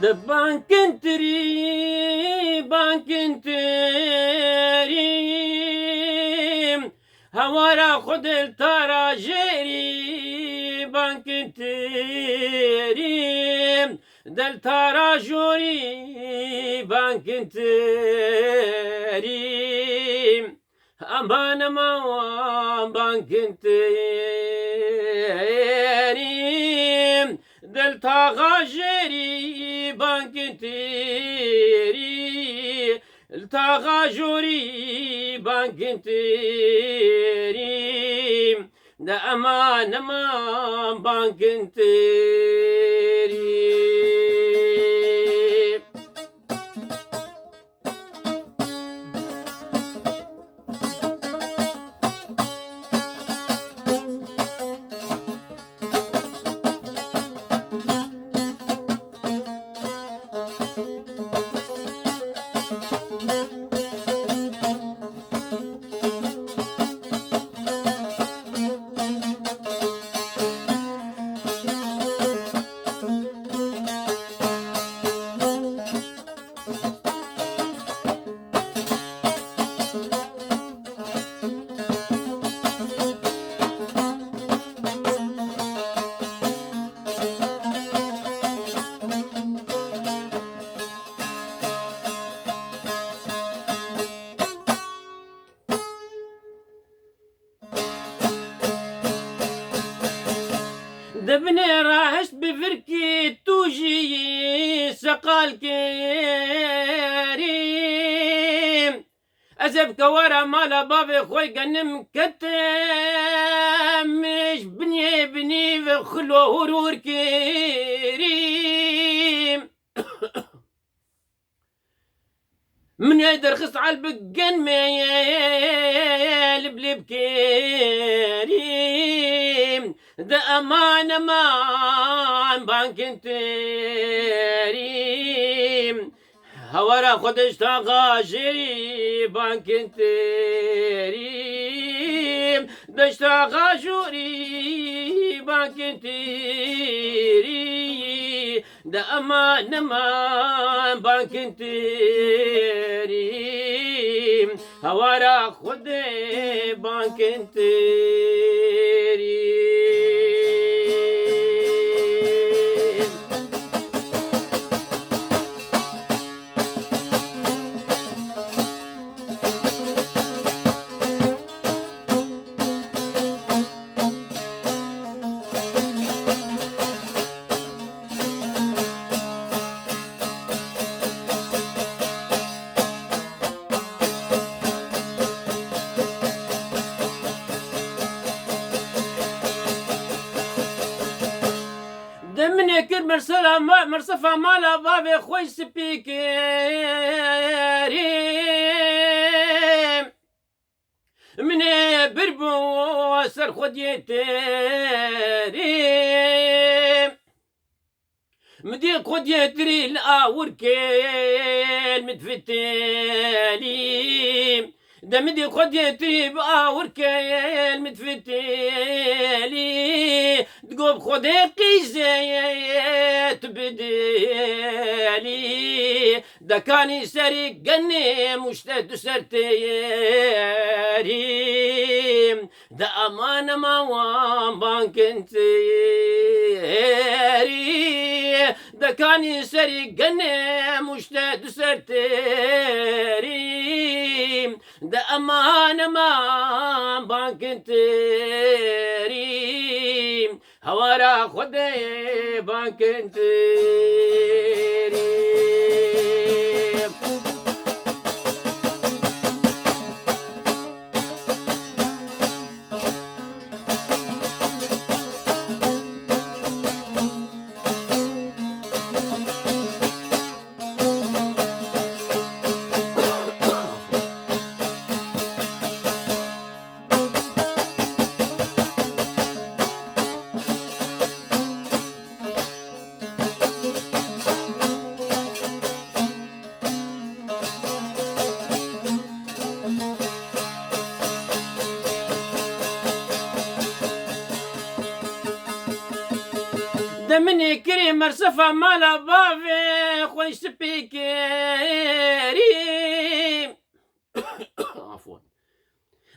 بانكنتري بانكنتري هوارا خد التراجيري بانكنتري دل تراجوري بانكنتري امان ما بانكنتري دل تغاجري بانكنتري التغاجري بانكنتري دا امان ما بانكنتري دبني راحت بفركي توجي سقال كريم أزبك ورا مالا بابي خوي قنم كتم مش بني بخلو هرور كريم من يقدر خص على البقن ميل بلي بكريم ده أمان مان بانكنتريم هورا خدش تغاجري بانكنتريم دش تغاجري بانكنتري ده أمان مان بانكنتريم هورا خدي بانكنتريم دمني كل مرصفة مالا بابي خوي سبيكريم مني بربو سر خديتريم مدي خديتري الآور كيل متفتالي دمدي خديتري بآور كيل متفتالي تقوب خدي قيزيت بدالي دا كاني سري قني مشتد سرتيريم دا أمان ما وان بانكنتيري دا كاني سري قني مشتد سرتيريم دا أمان ما بانكنتيريم هورا خدي بانكنتيريم دمني كريم مرصفة مالا بافي خوش بكريم عفوا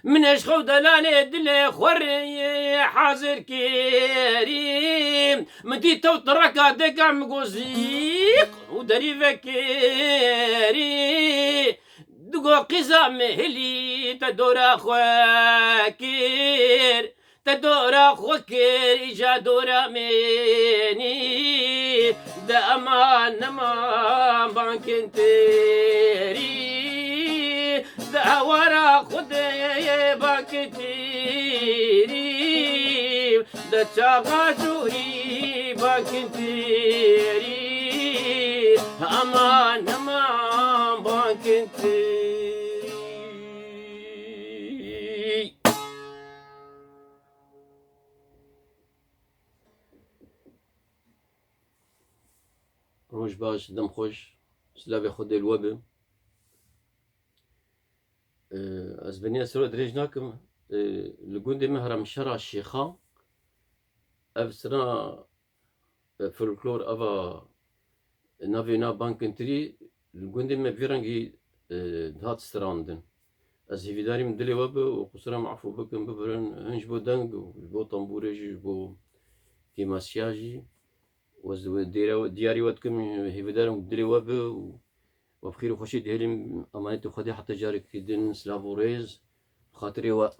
من اشخو دلالي دلي خوري حاضر كريم مدي توتركا دقا مقوزيق ودري فكري دقو قزام هلي تدورا خواكير تدورا خوكير إجا دورا ميني دا أمان أمان بانكنتيري دا ورا خدي بانكنتيري دا تشاغا جوري بانكنتيري أمان أمان بانكنتيري روش باش دم خوش سلاوی خود الوبه از بني اسرو دريج ناكم لقوندي مهرم شرع الشيخة افسرا فولكلور افا نافينا بانكنتري لقوندي ما فيرانجي دهات ستراندن از هيفيداري من دلي وبه وقصرا معفو بكم ببرن هنج بو دنگ بو طنبوريجي بو كيماسياجي وز دياري واتكم هيفيدارم دلي وبه وبخير وخشي دهلم امانتو خدي حتى جارك دين سلافوريز خاطري و